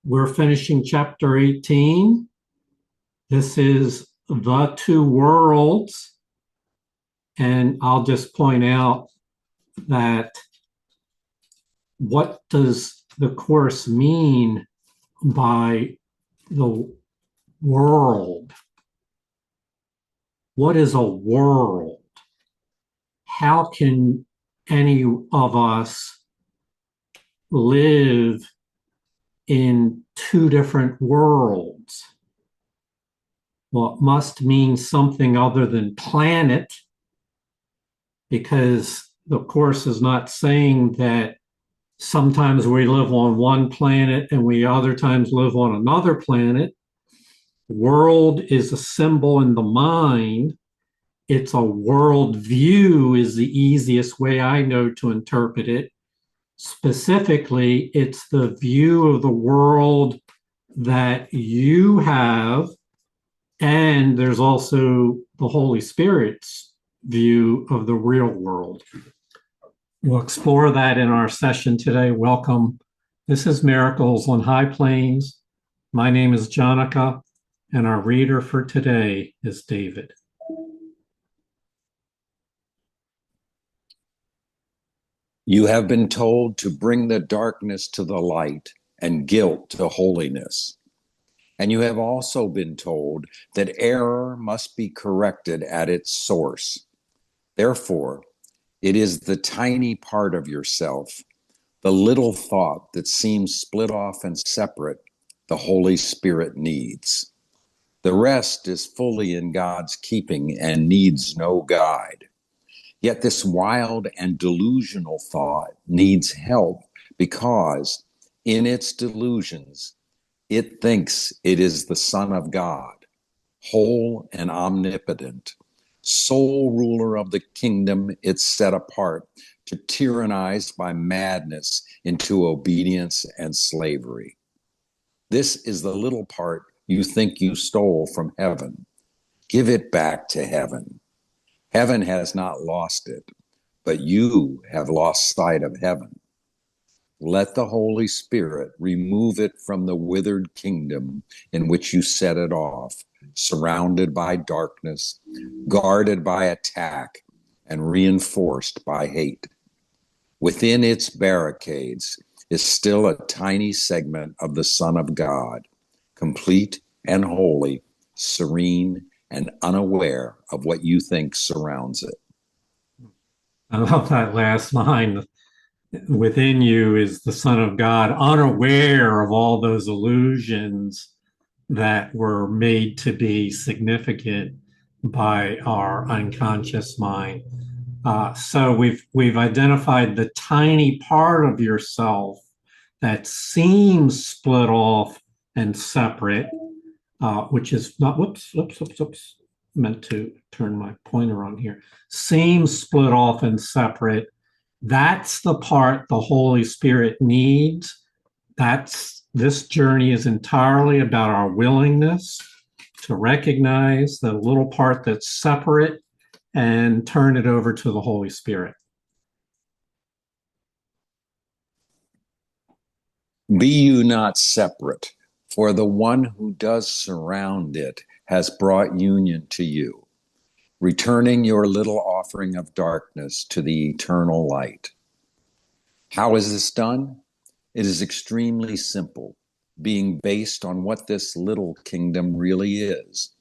We're finishing chapter 18. This is the two worlds. And I'll just point out that what does the Course mean by the world? What is a world? How can any of us live in two different worlds? Well, it must mean something other than planet, because the Course is not saying that sometimes we live on one planet and we other times live on another planet. World is a symbol in the mind. It's a world view is the easiest way I know to interpret it. Specifically, it's the view of the world that you have, and there's also the Holy Spirit's view of the real world. We'll explore that in our session today. Welcome. This is Miracles on High Plains. My name is Jonica, and our reader for today is David. You have been told to bring the darkness to the light and guilt to holiness. And you have also been told that error must be corrected at its source. Therefore, it is the tiny part of yourself, the little thought that seems split off and separate, the Holy Spirit needs. The rest is fully in God's keeping and needs no guide. Yet this wild and delusional thought needs help because in its delusions, it thinks it is the Son of God, whole and omnipotent, sole ruler of the kingdom it's set apart to tyrannize by madness into obedience and slavery. This is the little part you think you stole from heaven. Give it back to heaven. Heaven has not lost it, but you have lost sight of heaven. Let the Holy Spirit remove it from the withered kingdom in which you set it off, surrounded by darkness, guarded by attack, and reinforced by hate. Within its barricades is still a tiny segment of the Son of God, complete and holy, serene and unaware of what you think surrounds it. I love that last line. Within you is the Son of God, unaware of all those illusions that were made to be significant by our unconscious mind. So we've identified the tiny part of yourself that seems split off and separate, which is not, whoops, meant to turn my pointer on here, seems split off and separate. That's the part the Holy Spirit needs. This journey is entirely about our willingness to recognize the little part that's separate and turn it over to the Holy Spirit. Be you not separate, for the one who does surround it has brought union to you, returning your little offering of darkness to the eternal light. How is this done? It is extremely simple, being based on what this little kingdom really is.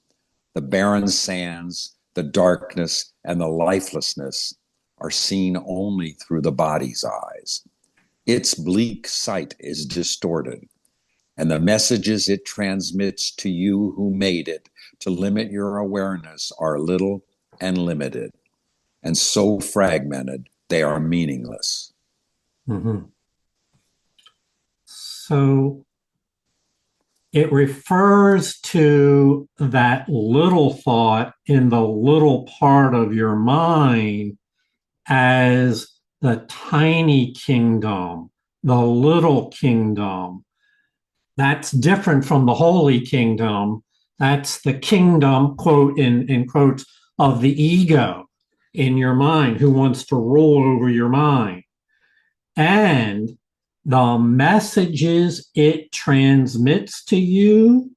The barren sands, the darkness, and the lifelessness are seen only through the body's eyes. Its bleak sight is distorted, and the messages it transmits to you who made it to limit your awareness are little and limited, and so fragmented they are meaningless. Mm-hmm. So it refers to that little thought in the little part of your mind as the tiny kingdom, the little kingdom. That's different from the holy kingdom. That's the kingdom, quote, in quotes, of the ego in your mind, who wants to rule over your mind. And The messages it transmits to you,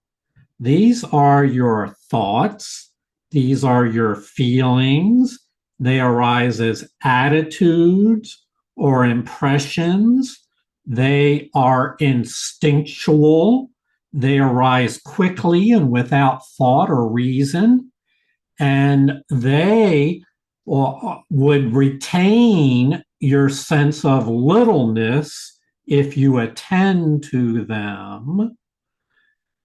these are your thoughts, these are your feelings. They arise as attitudes or impressions. They are instinctual. They arise quickly and without thought or reason. And they would retain your sense of littleness if you attend to them.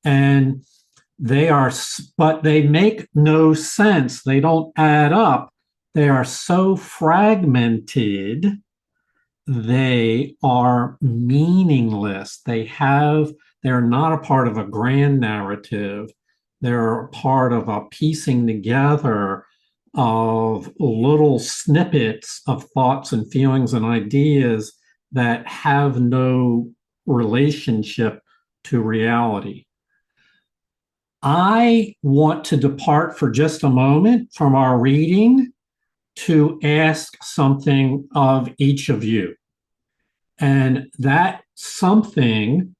And they are, but they make no sense. They don't add up. They are so fragmented, they are meaningless. They're not a part of a grand narrative. They're a part of a piecing together of little snippets of thoughts and feelings and ideas that have no relationship to reality. I want to depart for just a moment from our reading to ask something of each of you. And that something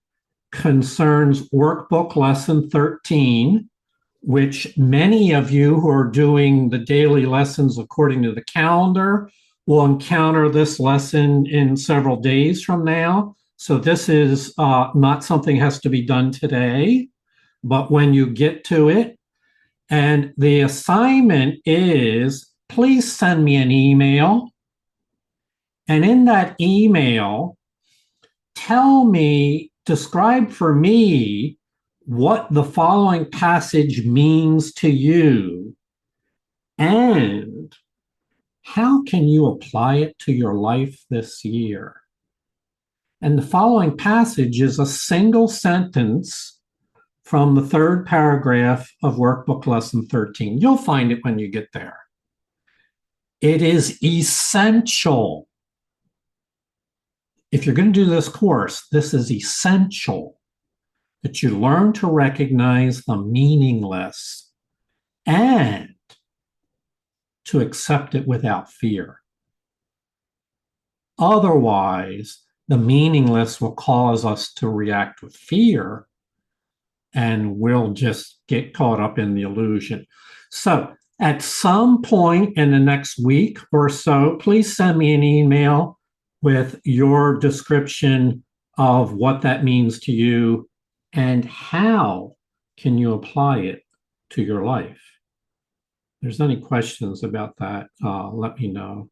concerns workbook lesson 13, which many of you who are doing the daily lessons according to the calendar will encounter this lesson in several days from now. So this is not something that has to be done today, but when you get to it. And the assignment is, please send me an email. And in that email, describe for me what the following passage means to you and how can you apply it to your life this year. And the following passage is a single sentence from the third paragraph of workbook lesson 13. You'll find it when you get there. It is essential. If you're going to do this course, this is essential that you learn to recognize the meaningless and to accept it without fear. Otherwise, the meaningless will cause us to react with fear and we'll just get caught up in the illusion. So at some point in the next week or so, please send me an email with your description of what that means to you and how can you apply it to your life. If there's any questions about that, let me know.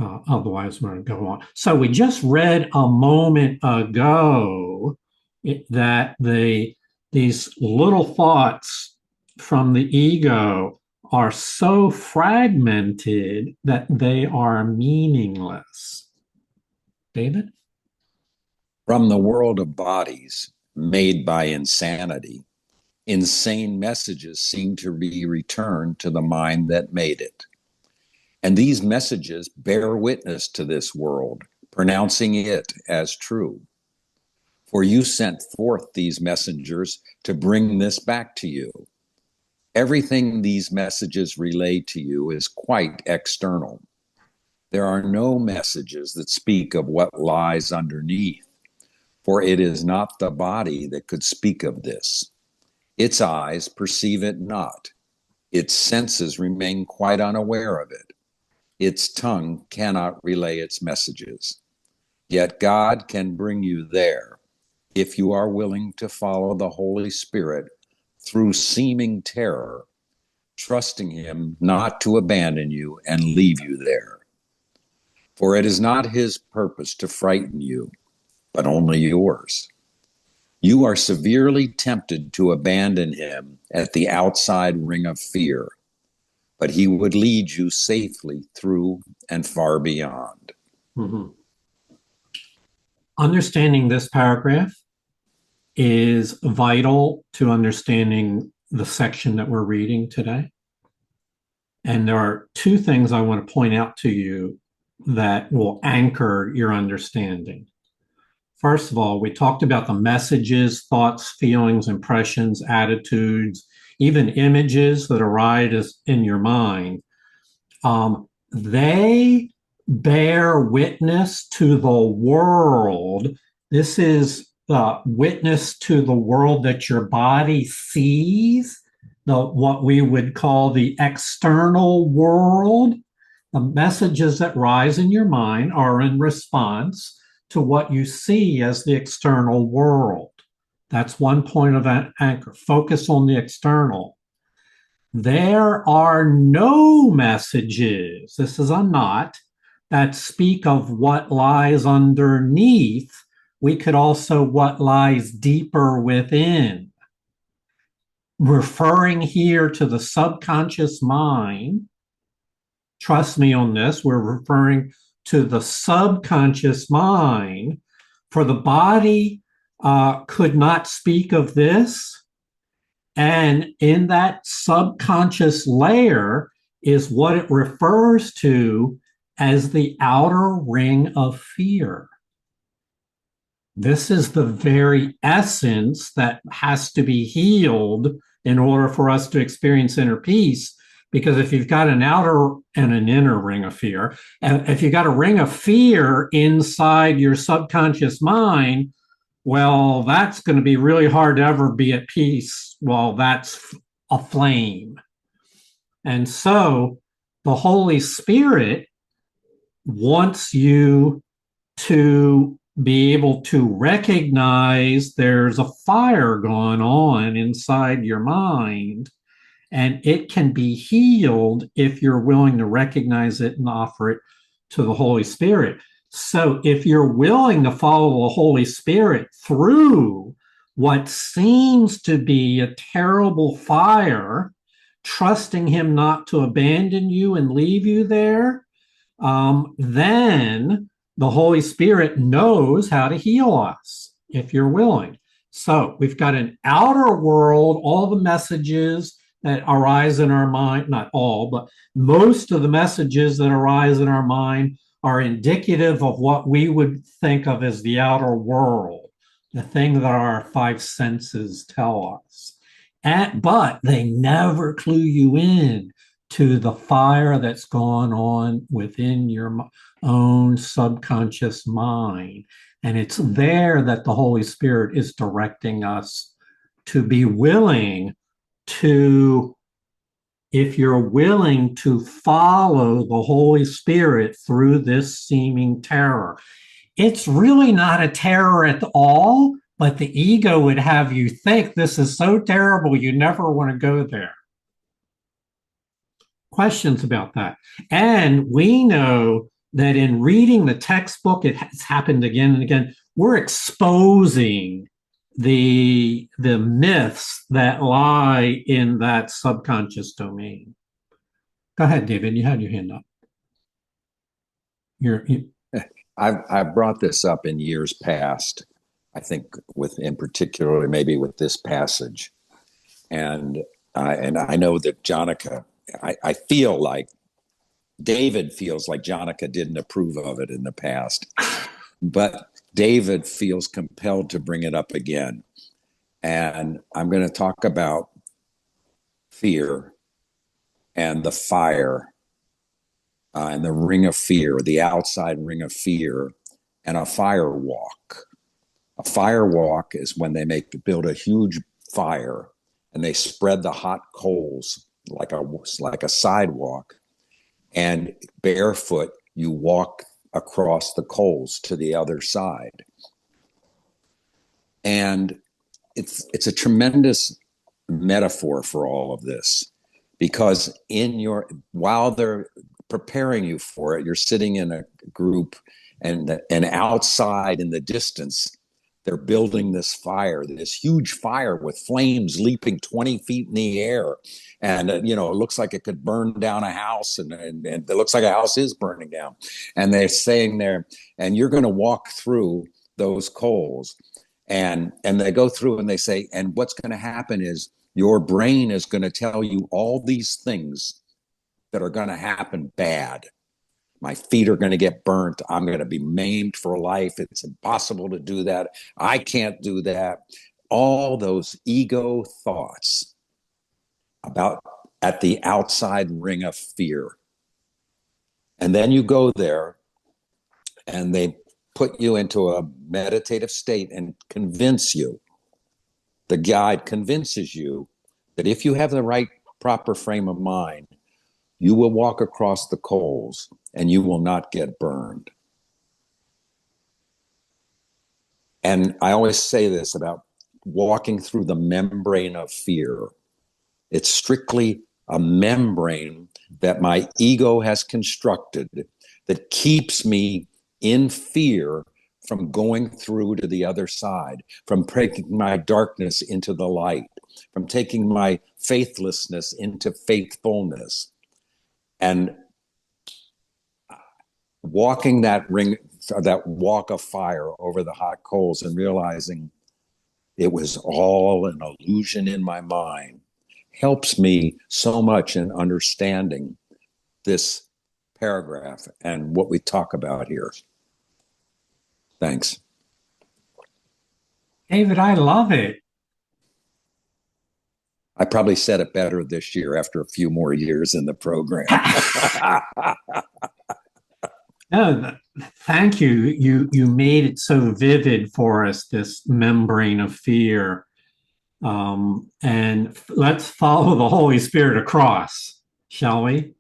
Otherwise, we're going to go on. So we just read a moment ago that these little thoughts from the ego are so fragmented that they are meaningless. David? From the world of bodies made by insanity, insane messages seem to be returned to the mind that made it. And these messages bear witness to this world, pronouncing it as true. For you sent forth these messengers to bring this back to you. Everything these messages relay to you is quite external. There are no messages that speak of what lies underneath, for it is not the body that could speak of this. Its eyes perceive it not. Its senses remain quite unaware of it. Its tongue cannot relay its messages. Yet God can bring you there if you are willing to follow the Holy Spirit through seeming terror, trusting Him not to abandon you and leave you there. For it is not His purpose to frighten you, but only yours. You are severely tempted to abandon Him at the outside ring of fear, but He would lead you safely through and far beyond. Mm-hmm. Understanding this paragraph is vital to understanding the section that we're reading today. And there are two things I want to point out to you that will anchor your understanding. First of all, we talked about the messages, thoughts, feelings, impressions, attitudes, even images that arise in your mind. They bear witness to the world This is the witness to the world that your body sees, what we would call the external world. The messages that rise in your mind are in response to what you see as the external world. That's one point of anchor. Focus on the external. There are no messages, this is a not, that speak of what lies underneath. We could also what lies deeper within. Referring here to the subconscious mind, trust me on this, we're referring to the subconscious mind. For the body could not speak of this. And in that subconscious layer is what it refers to as the outer ring of fear. This is the very essence that has to be healed in order for us to experience inner peace. Because if you've got an outer and an inner ring of fear, and if you've got a ring of fear inside your subconscious mind, well, that's going to be really hard to ever be at peace while that's aflame. And so the Holy Spirit wants you to be able to recognize there's a fire going on inside your mind, and it can be healed if you're willing to recognize it and offer it to the Holy Spirit. So if you're willing to follow the Holy Spirit through what seems to be a terrible fire, trusting Him not to abandon you and leave you there, then the Holy Spirit knows how to heal us if you're willing. So we've got an outer world, all the messages that arise in our mind, not all, but most of the messages that arise in our mind are indicative of what we would think of as the outer world, the thing that our five senses tell us. But they never clue you in to the fire that's gone on within your own subconscious mind. And it's there that the Holy Spirit is directing us to be willing to, if you're willing to follow the Holy Spirit through this seeming terror. It's really not a terror at all, but the ego would have you think this is so terrible, you never want to go there. Questions about that? And we know that in reading the textbook, it has happened again and again. We're exposing the myths that lie in that subconscious domain. Go ahead, David. You had your hand up. I've brought this up in years past. I think in particular, maybe with this passage, and I know that Jonica. I feel like David feels like Jonica didn't approve of it in the past, but David feels compelled to bring it up again. And I'm going to talk about fear and the fire and the ring of fear, the outside ring of fear, and a fire walk. A fire walk is when they build a huge fire and they spread the hot coals like a sidewalk, and barefoot you walk across the coals to the other side. And it's a tremendous metaphor for all of this, because while they're preparing you for it, you're sitting in a group, and outside in the distance they're building this fire, this huge fire with flames leaping 20 feet in the air. And, it looks like it could burn down a house, and it looks like a house is burning down. And they're saying there, and you're going to walk through those coals. And they go through and they say, and what's going to happen is your brain is going to tell you all these things that are going to happen bad. My feet are going to get burnt. I'm going to be maimed for life. It's impossible to do that. I can't do that. All those ego thoughts at the outside ring of fear. And then you go there and they put you into a meditative state and convince you. The guide convinces you that if you have the right proper frame of mind, you will walk across the coals and you will not get burned. And I always say this about walking through the membrane of fear. It's strictly a membrane that my ego has constructed that keeps me in fear from going through to the other side, from breaking my darkness into the light, from taking my faithlessness into faithfulness. And walking that walk of fire over the hot coals and realizing it was all an illusion in my mind helps me so much in understanding this paragraph and what we talk about here. Thanks. David, I love it. I probably said it better this year after a few more years in the program. No, thank you. You made it so vivid for us, this membrane of fear. And let's follow the Holy Spirit across, shall we?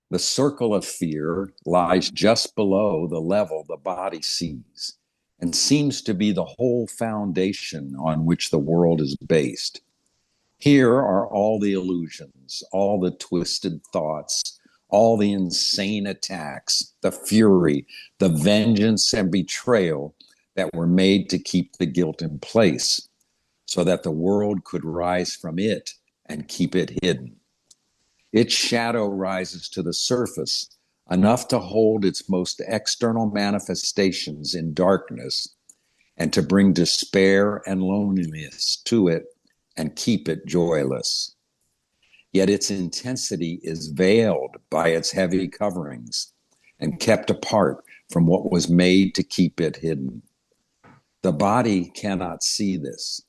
The circle of fear lies just below the level the body sees and seems to be the whole foundation on which the world is based. Here are all the illusions, all the twisted thoughts, all the insane attacks, the fury, the vengeance and betrayal that were made to keep the guilt in place so that the world could rise from it and keep it hidden. Its shadow rises to the surface, enough to hold its most external manifestations in darkness and to bring despair and loneliness to it and keep it joyless. Yet its intensity is veiled by its heavy coverings and kept apart from what was made to keep it hidden. The body cannot see this,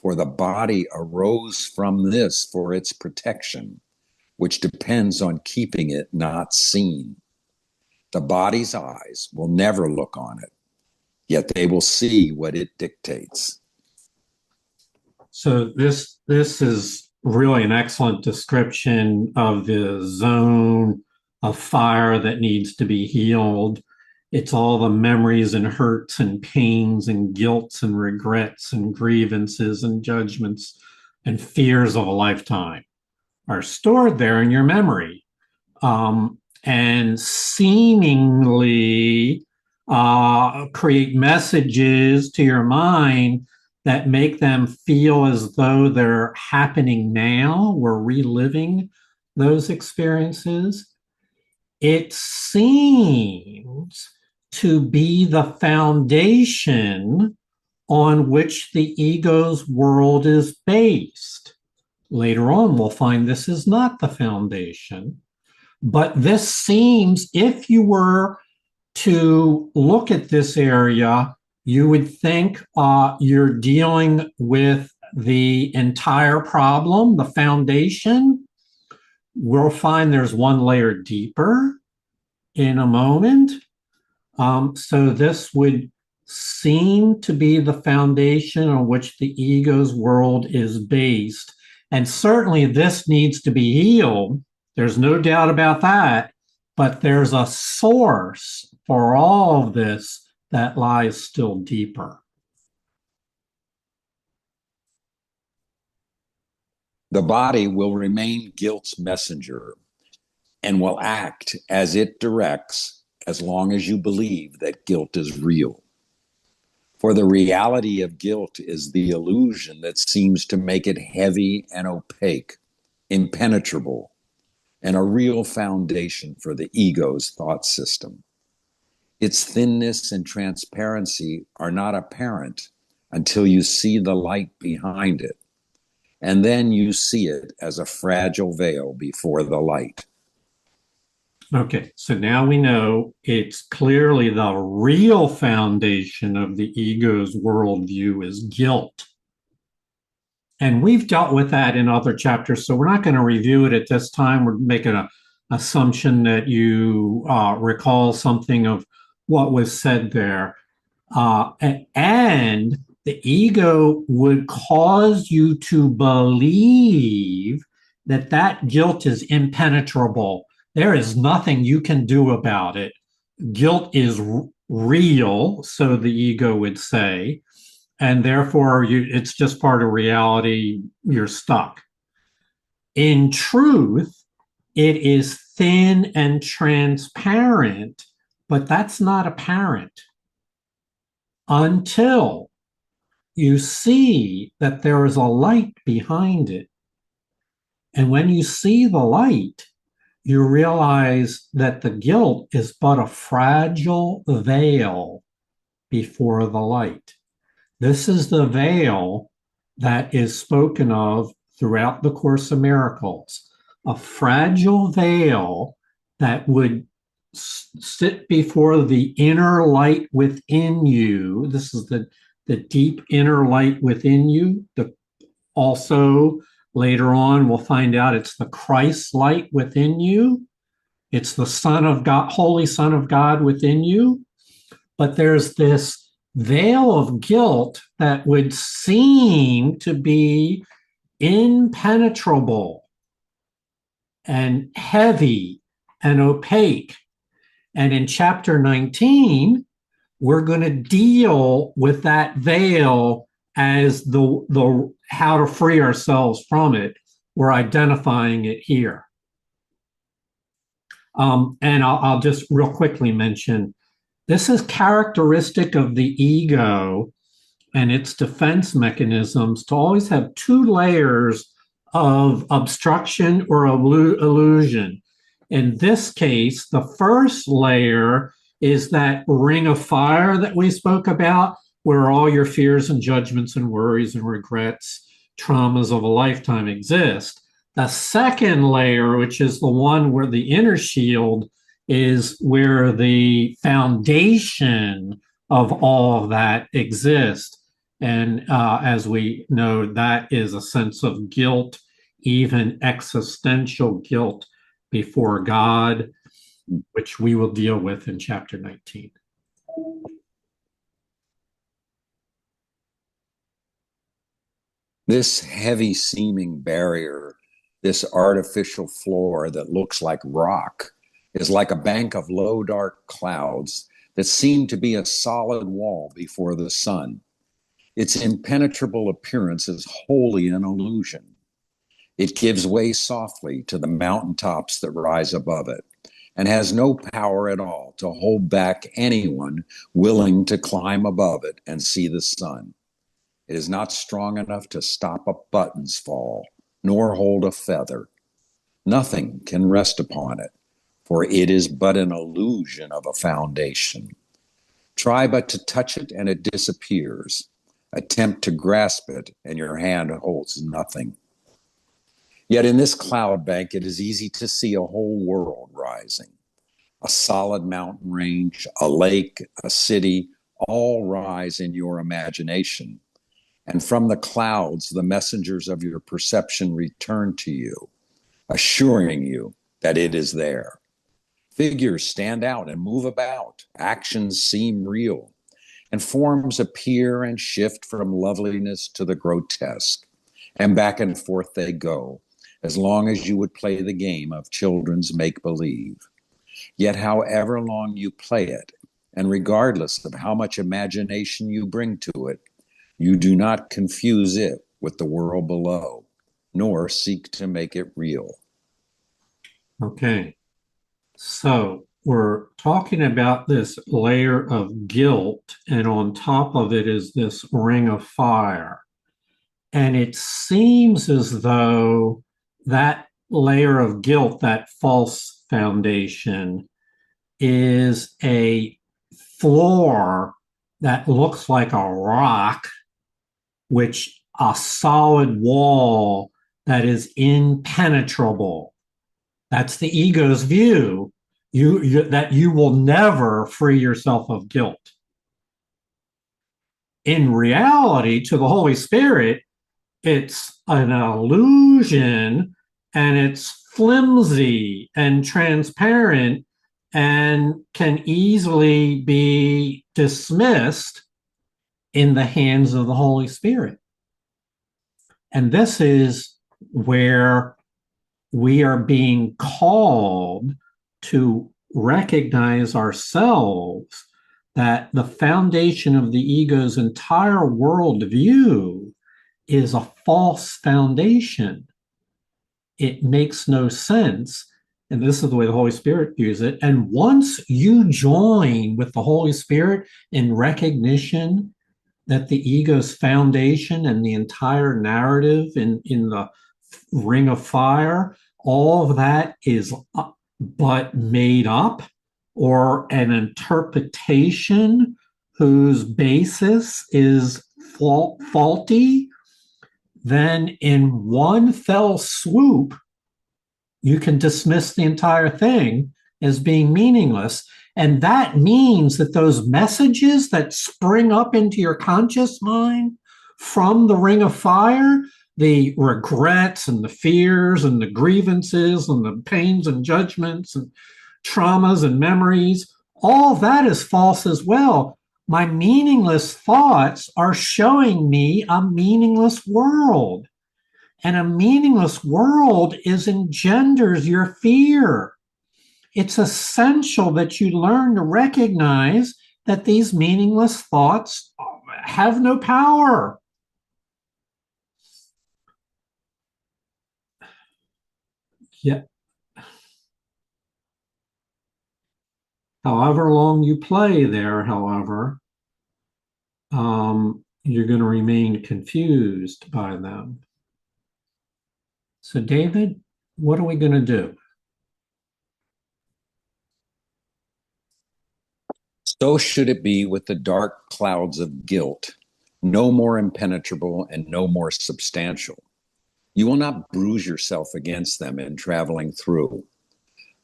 for the body arose from this for its protection, which depends on keeping it not seen. The body's eyes will never look on it, yet they will see what it dictates. So this is really an excellent description of the zone of fire that needs to be healed. It's all the memories and hurts and pains and guilts and regrets and grievances and judgments and fears of a lifetime are stored there in your memory, and seemingly create messages to your mind that make them feel as though they're happening now. We're reliving those experiences. It seems to be the foundation on which the ego's world is based. Later on, we'll find this is not the foundation, but this seems, if you were to look at this area, you would think you're dealing with the entire problem, the foundation. We'll find there's one layer deeper in a moment. So this would seem to be the foundation on which the ego's world is based. And certainly this needs to be healed. There's no doubt about that. But there's a source for all of this that lies still deeper. The body will remain guilt's messenger and will act as it directs as long as you believe that guilt is real. For the reality of guilt is the illusion that seems to make it heavy and opaque, impenetrable, and a real foundation for the ego's thought system. Its thinness and transparency are not apparent until you see the light behind it, and then you see it as a fragile veil before the light. Okay, so now we know it's clearly the real foundation of the ego's worldview is guilt. And we've dealt with that in other chapters, so we're not going to review it at this time. We're making a assumption that you recall something of what was said there. And the ego would cause you to believe that that guilt is impenetrable. There is nothing you can do about it. Guilt is real, so the ego would say, and therefore it's just part of reality. You're stuck. In truth, it is thin and transparent, but that's not apparent until you see that there is a light behind it. And when you see the light, you realize that the guilt is but a fragile veil before the light. This is the veil that is spoken of throughout the Course of Miracles, a fragile veil that would sit before the inner light within you. This is the deep inner light within you. Also, later on, we'll find out it's the Christ light within you. It's the Son of God, Holy Son of God within you. But there's this veil of guilt that would seem to be impenetrable and heavy and opaque. And in chapter 19, we're going to deal with that veil as the how to free ourselves from it. We're identifying it here. And I'll just real quickly mention, this is characteristic of the ego and its defense mechanisms to always have two layers of obstruction or illusion. In this case, the first layer is that ring of fire that we spoke about, where all your fears and judgments and worries and regrets, traumas of a lifetime exist. The second layer, which is the one where the inner shield, is where the foundation of all of that exists. And as we know, that is a sense of guilt, even existential guilt before God, which we will deal with in chapter 19. This heavy seeming barrier, this artificial floor that looks like rock, is like a bank of low, dark clouds that seem to be a solid wall before the sun. Its impenetrable appearance is wholly an illusion. It gives way softly to the mountaintops that rise above it and has no power at all to hold back anyone willing to climb above it and see the sun. It is not strong enough to stop a button's fall, nor hold a feather. Nothing can rest upon it, for it is but an illusion of a foundation. Try but to touch it, and it disappears. Attempt to grasp it, and your hand holds nothing. Yet in this cloud bank, it is easy to see a whole world rising. A solid mountain range, a lake, a city, all rise in your imagination. And from the clouds, the messengers of your perception return to you, assuring you that it is there. Figures stand out and move about. Actions seem real. And forms appear and shift from loveliness to the grotesque. And back and forth they go, as long as you would play the game of children's make-believe. Yet however long you play it, and regardless of how much imagination you bring to it, you do not confuse it with the world below, nor seek to make it real. Okay, so we're talking about this layer of guilt, and on top of it is this ring of fire. And it seems as though that layer of guilt, that false foundation, is a floor that looks like a rock, which a solid wall that is impenetrable. That's the ego's view, that you will never free yourself of guilt. In reality, to the Holy Spirit, it's an illusion and it's flimsy and transparent and can easily be dismissed in the hands of the Holy Spirit. And this is where we are being called to recognize ourselves that the foundation of the ego's entire worldview is a false foundation. It makes no sense. And this is the way the Holy Spirit views it. And once you join with the Holy Spirit in recognition that the ego's foundation and the entire narrative in the ring of fire, all of that is but made up or an interpretation whose basis is faulty, then in one fell swoop, you can dismiss the entire thing as being meaningless. And that means that those messages that spring up into your conscious mind from the ring of fire, the regrets and the fears and the grievances and the pains and judgments and traumas and memories, all that is false as well. My meaningless thoughts are showing me a meaningless world. And a meaningless world engenders your fear. It's essential that you learn to recognize that these meaningless thoughts have no power. Yeah. However long you play there, however, you're going to remain confused by them. So, David, what are we going to do? So should it be with the dark clouds of guilt, no more impenetrable and no more substantial. You will not bruise yourself against them in traveling through.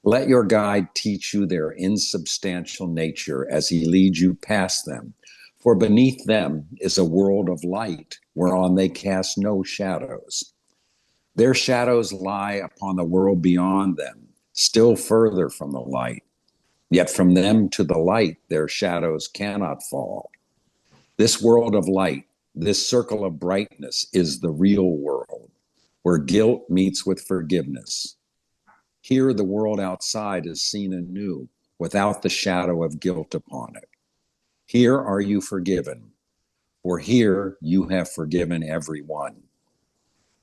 Let your guide teach you their insubstantial nature as he leads you past them, for beneath them is a world of light whereon they cast no shadows. Their shadows lie upon the world beyond them, still further from the light. Yet from them to the light, their shadows cannot fall. This world of light, this circle of brightness is the real world, where guilt meets with forgiveness. Here, the world outside is seen anew, without the shadow of guilt upon it. Here are you forgiven, for here you have forgiven everyone.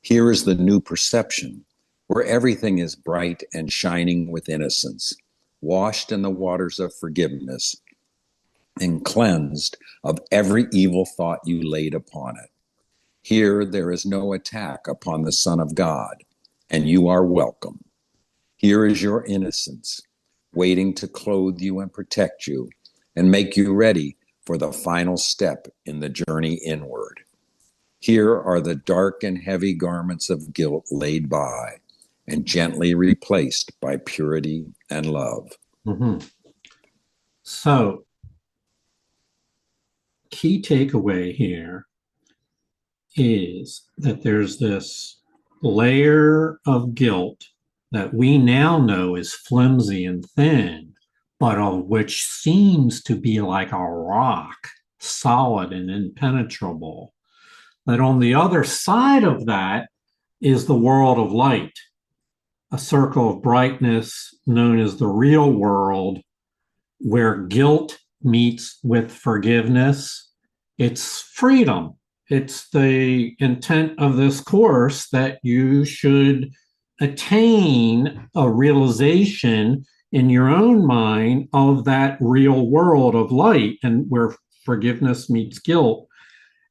Here is the new perception, where everything is bright and shining with innocence, washed in the waters of forgiveness, and cleansed of every evil thought you laid upon it. Here there is no attack upon the Son of God, and you are welcome. Here is your innocence, waiting to clothe you and protect you, and make you ready for the final step in the journey inward. Here are the dark and heavy garments of guilt laid by and gently replaced by purity and love. Mm-hmm. So, key takeaway here is that there's this layer of guilt that we now know is flimsy and thin, but of which seems to be like a rock, solid and impenetrable. That on the other side of that is the world of light, a circle of brightness known as the real world, where guilt meets with forgiveness. It's freedom. It's the intent of this course that you should attain a realization in your own mind of that real world of light and where forgiveness meets guilt,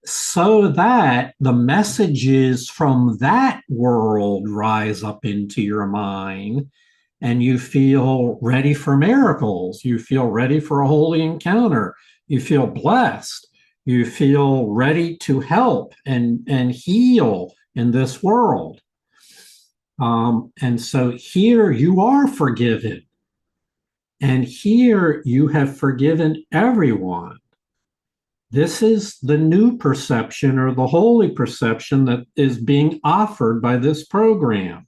so that the messages from that world rise up into your mind and you feel ready for miracles. You feel ready for a holy encounter. You feel blessed. You feel ready to help and heal in this world. And so here you are forgiven. And here you have forgiven everyone. This is the new perception or the holy perception that is being offered by this program.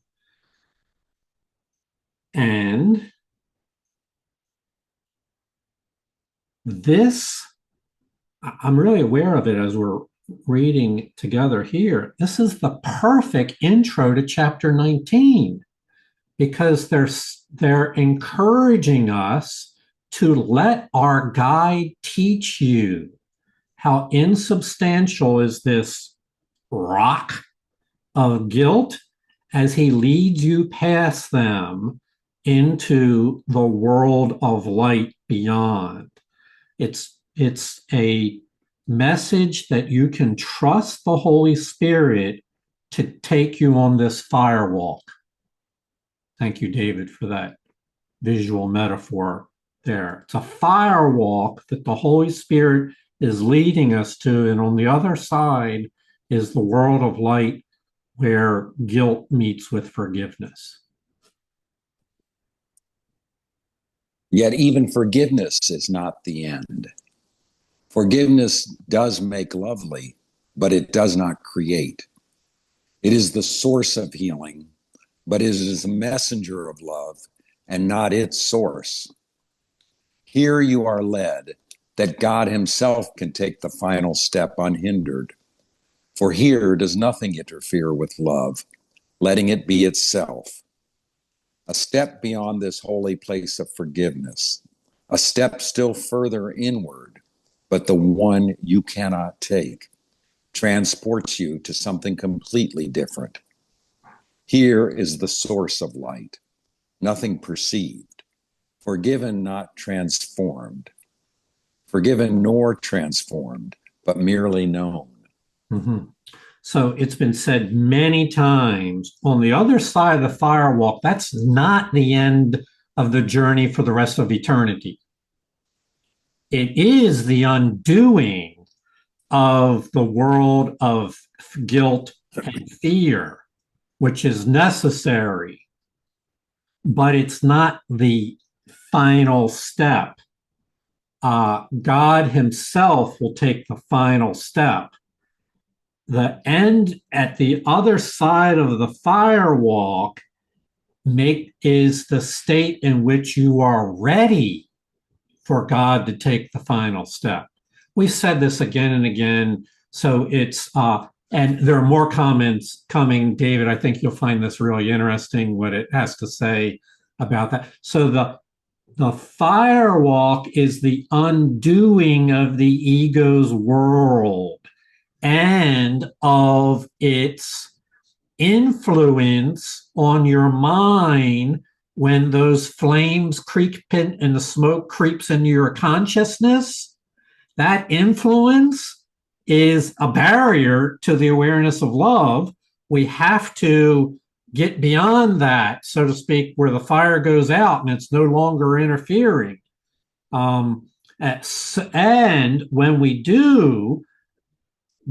And this, I'm really aware of it as we're reading together here. This is the perfect intro to chapter 19 because they're encouraging us to let our guide teach you how insubstantial is this rock of guilt as he leads you past them into the world of light beyond. It's a message that you can trust the Holy Spirit to take you on this fire walk. Thank you, David, for that visual metaphor there. It's a fire walk that the Holy Spirit is leading us to, and on the other side is the world of light where guilt meets with forgiveness. Yet even forgiveness is not the end. Forgiveness does make lovely, but it does not create. It is the source of healing, but it is a messenger of love and not its source. Here you are led that God himself can take the final step unhindered. For here does nothing interfere with love, letting it be itself. A step beyond this holy place of forgiveness, a step still further inward, but the one you cannot take, transports you to something completely different. Here is the source of light, nothing perceived, forgiven, not transformed, forgiven nor transformed, but merely known. Mm-hmm. So it's been said many times on the other side of the firewalk, that's not the end of the journey for the rest of eternity. It is the undoing of the world of guilt and fear, which is necessary, but it's not the final step. God himself will take the final step. The end at the other side of the firewalk is the state in which you are ready for God to take the final step. We've said this again and again, so it's and there are more comments coming, David. I think you'll find this really interesting what it has to say about that. So the firewalk is the undoing of the ego's world and of its influence on your mind when those flames creep in and the smoke creeps into your consciousness. That influence is a barrier to the awareness of love. We have to get beyond that, so to speak, where the fire goes out and it's no longer interfering. And when we do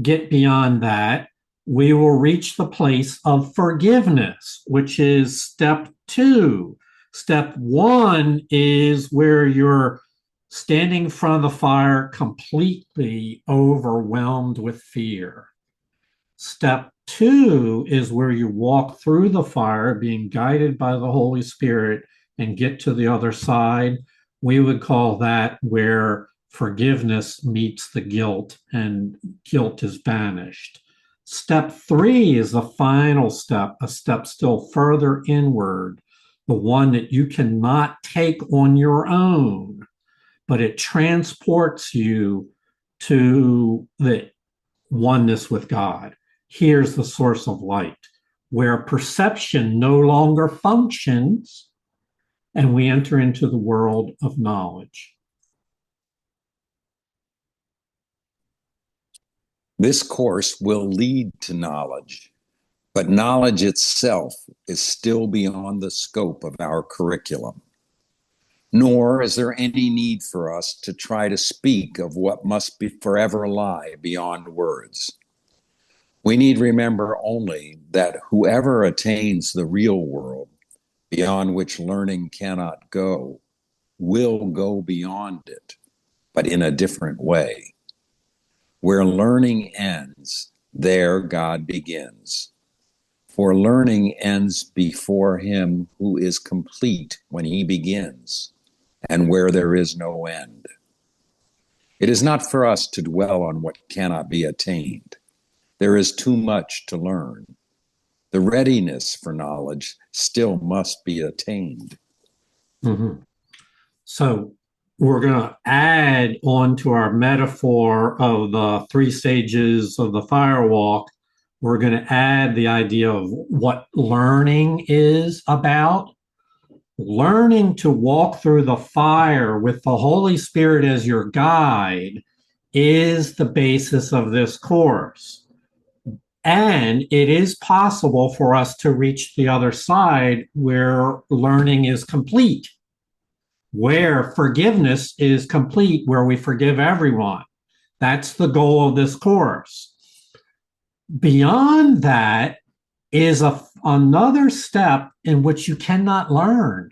get beyond that, we will reach the place of forgiveness, which is step 2. Step 1 is where you're standing in front of the fire completely overwhelmed with fear. Step 2 is where you walk through the fire being guided by the Holy Spirit and get to the other side. We would call that where forgiveness meets the guilt and guilt is banished. Step 3 is the final step, a step still further inward, the one that you cannot take on your own, but it transports you to the oneness with God. Here's the source of light, where perception no longer functions, and we enter into the world of knowledge. This course will lead to knowledge, but knowledge itself is still beyond the scope of our curriculum. Nor is there any need for us to try to speak of what must be forever lie beyond words. We need remember only that whoever attains the real world, beyond which learning cannot go, will go beyond it, but in a different way. Where learning ends, there God begins. For learning ends before him who is complete when he begins, and where there is no end. It is not for us to dwell on what cannot be attained. There is too much to learn. The readiness for knowledge still must be attained. Mm-hmm. So we're going to add on to our metaphor of the three stages of the fire walk. We're going to add the idea of what learning is about. Learning to walk through the fire with the Holy Spirit as your guide is the basis of this course. And it is possible for us to reach the other side where learning is complete, where forgiveness is complete, where we forgive everyone. That's the goal of this course. Beyond that is another step in which you cannot learn.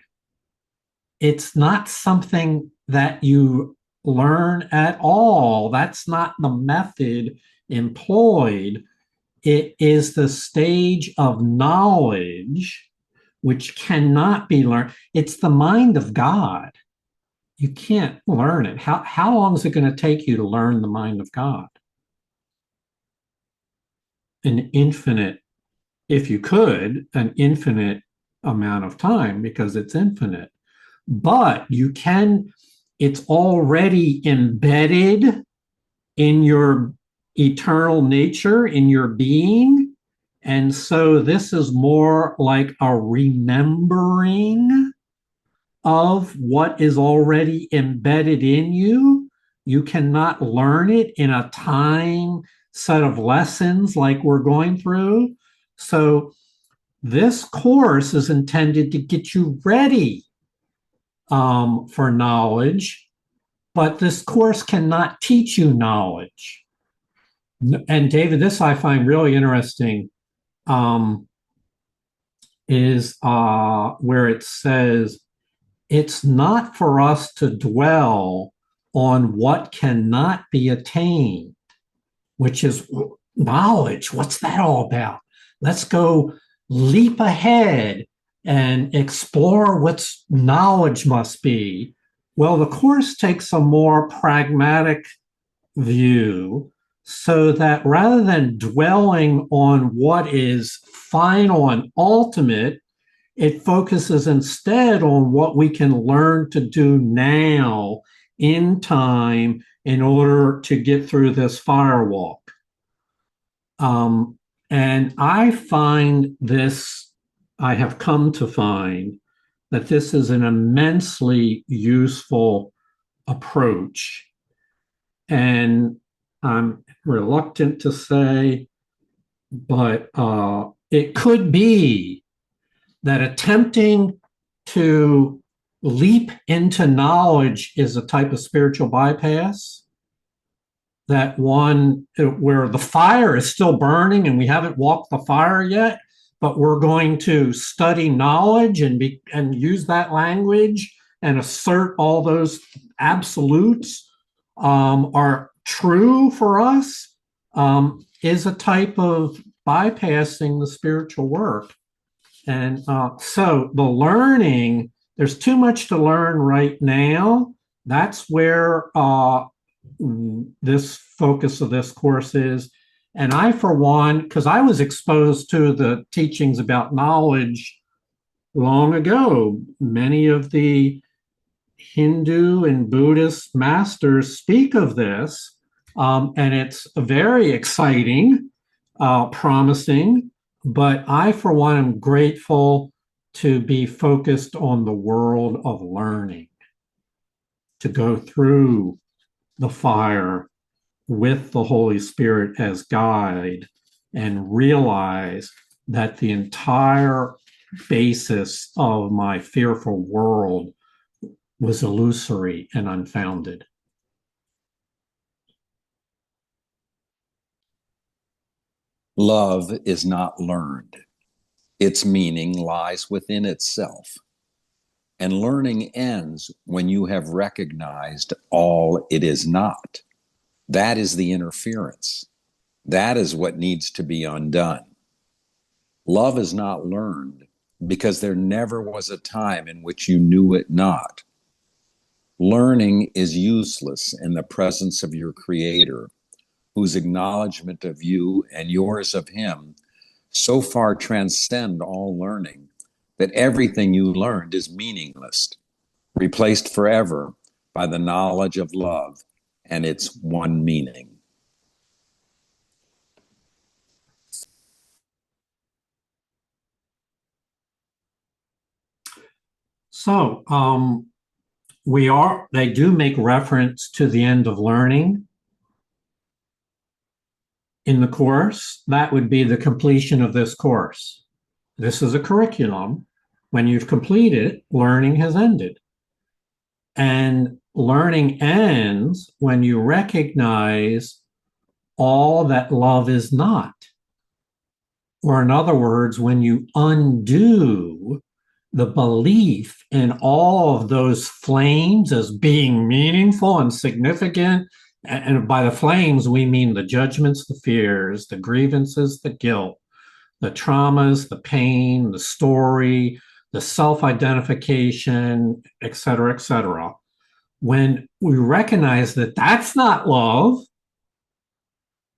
It's not something that you learn at all. That's not the method employed. It is the stage of knowledge which cannot be learned. It's the mind of God. You can't learn it. How long is it going to take you to learn the mind of God? An infinite, if you could, an infinite amount of time because it's infinite. But you can, it's already embedded in your eternal nature, in your being. And so this is more like a remembering of what is already embedded in you. You cannot learn it in a time set of lessons like we're going through. So this course is intended to get you ready for knowledge, but this course cannot teach you knowledge. And David, this I find really interesting, is where it says, it's not for us to dwell on what cannot be attained, which is knowledge. What's that all about? Let's go leap ahead and explore what knowledge must be. Well, the course takes a more pragmatic view so that rather than dwelling on what is final and ultimate, it focuses instead on what we can learn to do now in time in order to get through this fire walk. And I find this, I have come to find that this is an immensely useful approach. And I'm reluctant to say, but it could be that attempting to leap into knowledge is a type of spiritual bypass. That one where the fire is still burning and we haven't walked the fire yet, but we're going to study knowledge and use that language and assert all those absolutes are true for us, is a type of bypassing the spiritual work. And so the learning, there's too much to learn right now. That's where this focus of this course is. And I, for one, because I was exposed to the teachings about knowledge long ago, many of the Hindu and Buddhist masters speak of this, and it's very exciting, promising. But I, for one, am grateful to be focused on the world of learning, to go through the fire with the Holy Spirit as guide and realize that the entire basis of my fearful world was illusory and unfounded. Love is not learned. Its meaning lies within itself. And learning ends when you have recognized all it is not. That is the interference. That is what needs to be undone. Love is not learned because there never was a time in which you knew it not. Learning is useless in the presence of your Creator, whose acknowledgement of you and yours of Him so far transcend all learning that everything you learned is meaningless, replaced forever by the knowledge of love and its one meaning. So, they do make reference to the end of learning in the course. That would be the completion of this course. This is a curriculum. When you've completed it, learning has ended. And learning ends when you recognize all that love is not. Or, in other words, when you undo the belief in all of those flames as being meaningful and significant. And by the flames, we mean the judgments, the fears, the grievances, the guilt, the traumas, the pain, the story, the self-identification, et cetera, et cetera. When we recognize that that's not love,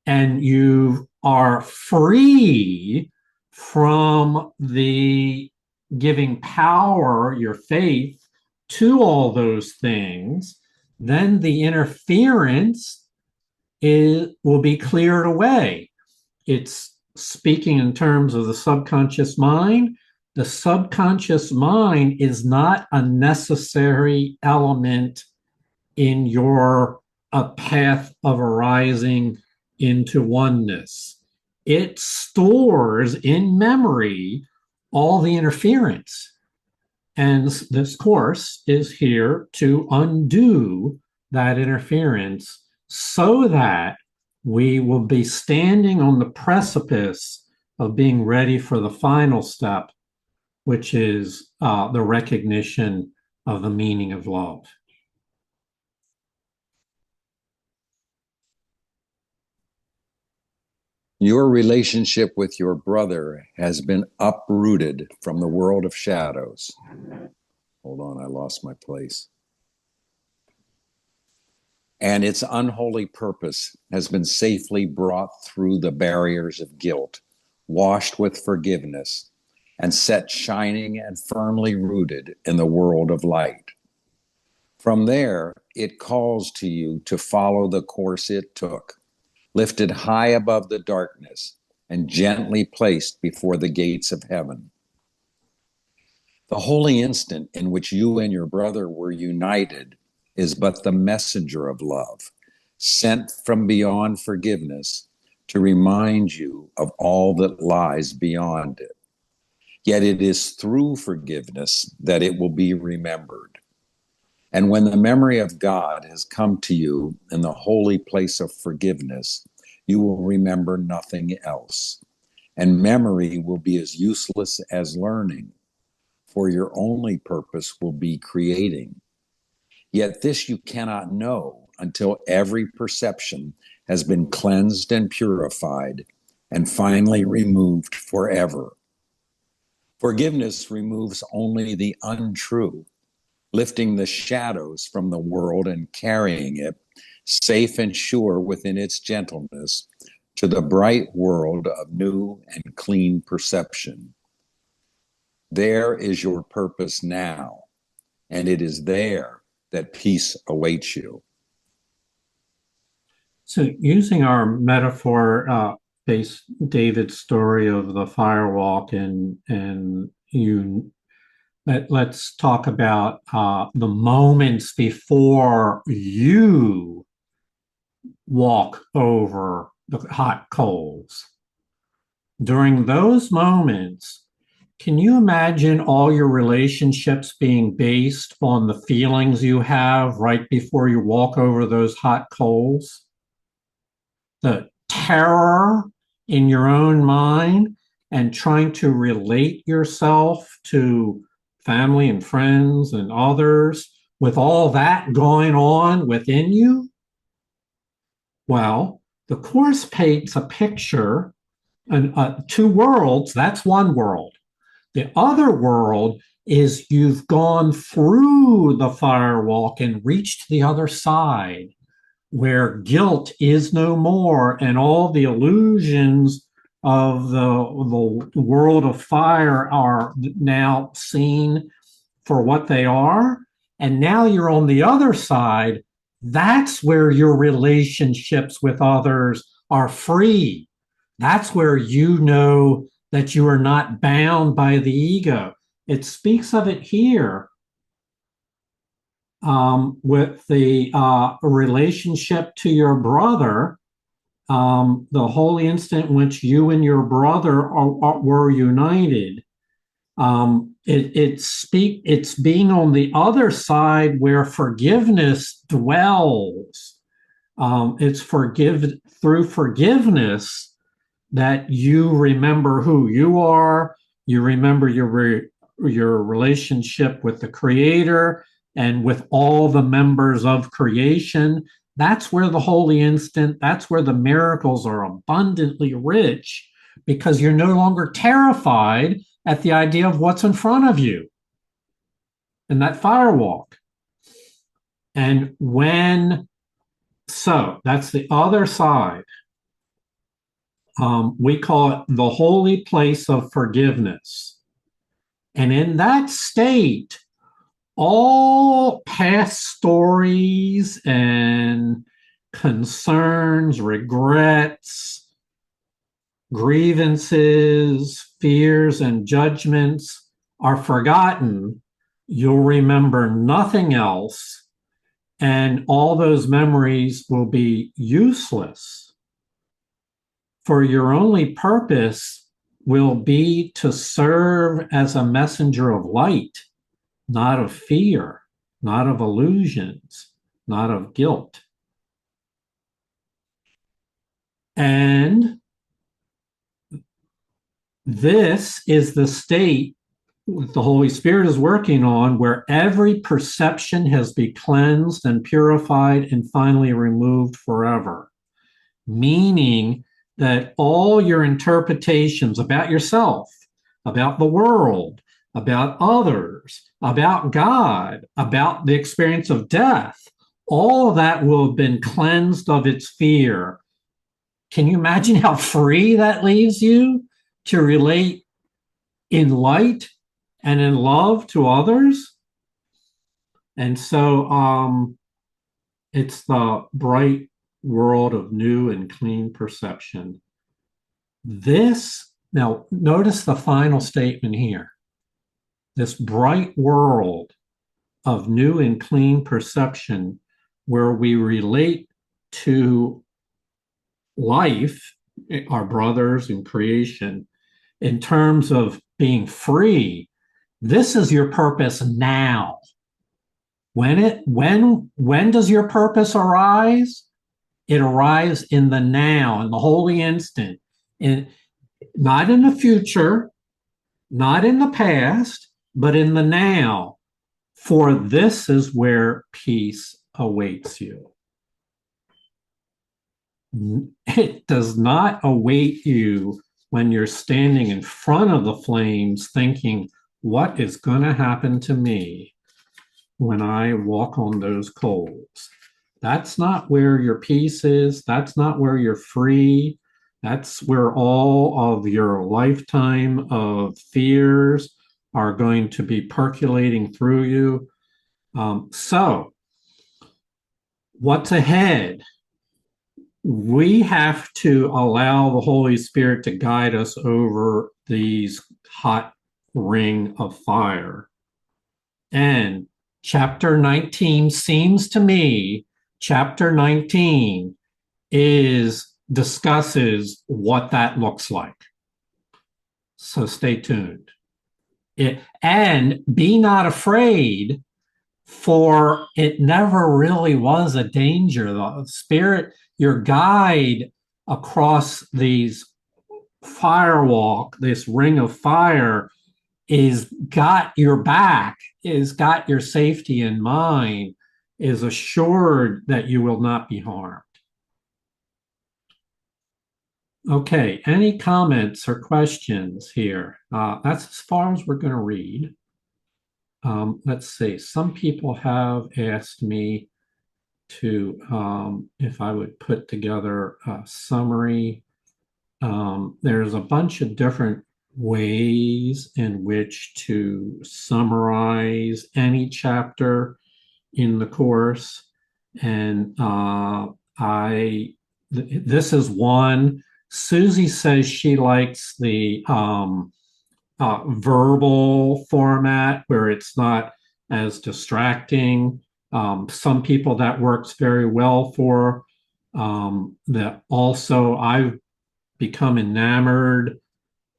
and you are free from the giving power, your faith, to all those things, then the interference will be cleared away. It's speaking in terms of the subconscious mind. The subconscious mind is not a necessary element in your path of arising into oneness. It stores in memory all the interference. And this course is here to undo that interference so that we will be standing on the precipice of being ready for the final step, which is the recognition of the meaning of love. Your relationship with your brother has been uprooted from the world of shadows. Hold on, I lost my place. And its unholy purpose has been safely brought through the barriers of guilt, washed with forgiveness, and set shining and firmly rooted in the world of light. From there, it calls to you to follow the course it took, lifted high above the darkness and gently placed before the gates of heaven. The holy instant in which you and your brother were united is but the messenger of love, sent from beyond forgiveness to remind you of all that lies beyond it. Yet it is through forgiveness that it will be remembered. And when the memory of God has come to you in the holy place of forgiveness, you will remember nothing else. And memory will be as useless as learning, for your only purpose will be creating. Yet this you cannot know until every perception has been cleansed and purified and finally removed forever. Forgiveness removes only the untrue, lifting the shadows from the world and carrying it, safe and sure within its gentleness, to the bright world of new and clean perception. There is your purpose now, and it is there that peace awaits you. So, using our metaphor, based David's story of the firewalk, and you, let's talk about the moments before you walk over the hot coals. During those moments, can you imagine all your relationships being based on the feelings you have right before you walk over those hot coals? The terror in your own mind and trying to relate yourself to family and friends and others with all that going on within you? Well, the Course paints a picture And two worlds, that's one world. The other world is you've gone through the firewalk and reached the other side where guilt is no more and all the illusions of the world of fire are now seen for what they are. And now you're on the other side. That's where your relationships with others are free. That's where you know that you are not bound by the ego. It speaks of it here with the relationship to your brother, the holy instant in which you and your brother were united. It's being on the other side where forgiveness dwells. It's through forgiveness that you remember who you are. You remember your relationship with the Creator and with all the members of creation. That's where the holy instant, that's where the miracles are abundantly rich, because you're no longer terrified at the idea of what's in front of you in that firewalk. And so that's the other side. We call it the holy place of forgiveness. And in that state, all past stories and concerns, regrets, grievances, fears, and judgments are forgotten. You'll remember nothing else, and all those memories will be useless. For your only purpose will be to serve as a messenger of light, not of fear, not of illusions, not of guilt. And this is the state the Holy Spirit is working on, where every perception has been cleansed and purified and finally removed forever. Meaning that all your interpretations about yourself, about the world, about others, about God, about the experience of death, all of that will have been cleansed of its fear. Can you imagine how free that leaves you to relate in light and in love to others? And so it's the bright world of new and clean perception. Now notice the final statement here. This bright world of new and clean perception, where we relate to life, our brothers in creation, in terms of being free. This is your purpose now. When does your purpose arise? It arrives in the now, in the holy instant, not in the future, not in the past, but in the now. For this is where peace awaits you. It does not await you when you're standing in front of the flames thinking, what is going to happen to me when I walk on those coals? That's not where your peace is. That's not where you're free. That's where all of your lifetime of fears are going to be percolating through you. So, what's ahead? We have to allow the Holy Spirit to guide us over these hot ring of fire. And chapter 19 seems to me, chapter 19 discusses what that looks like. So stay tuned. And be not afraid, for it never really was a danger. The Spirit, your guide across these firewalk, this ring of fire, is got your back, is got your safety in mind, is assured that you will not be harmed. Okay, any comments or questions here? That's as far as we're going to read. Let's see. Some people have asked me to, if I would put together a summary. There's a bunch of different ways in which to summarize any chapter in the course. And this is one. Susie says she likes the verbal format where it's not as distracting. Some people that works very well for. That also I've become enamored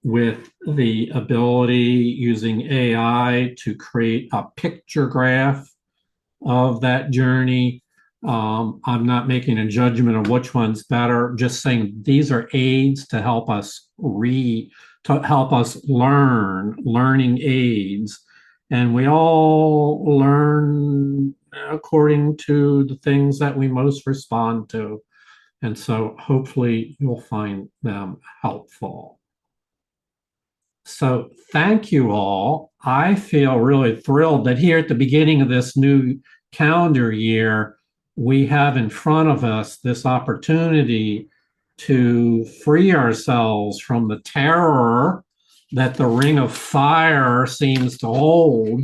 with the ability using AI to create a picture graph of that journey. I'm not making a judgment of which one's better, just saying these are aids to help us read, to help us learning aids. And we all learn according to the things that we most respond to. And so hopefully you'll find them helpful. So thank you all. I feel really thrilled that here at the beginning of this new calendar year, we have in front of us this opportunity to free ourselves from the terror that the ring of fire seems to hold.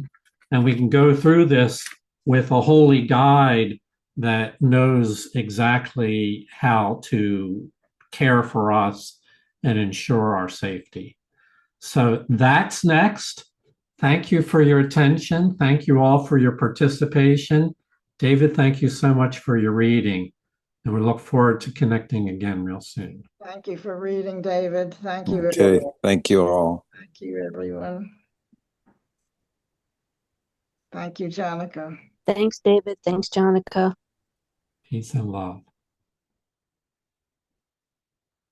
And we can go through this with a holy guide that knows exactly how to care for us and ensure our safety. So that's next. Thank you for your attention. Thank you all for your participation. David, thank you so much for your reading. And we look forward to connecting again real soon. Thank you for reading, David. Thank you. Okay, thank you all. Thank you, everyone. Thank you, Jonica. Thanks, David. Thanks, Jonica. Peace and love.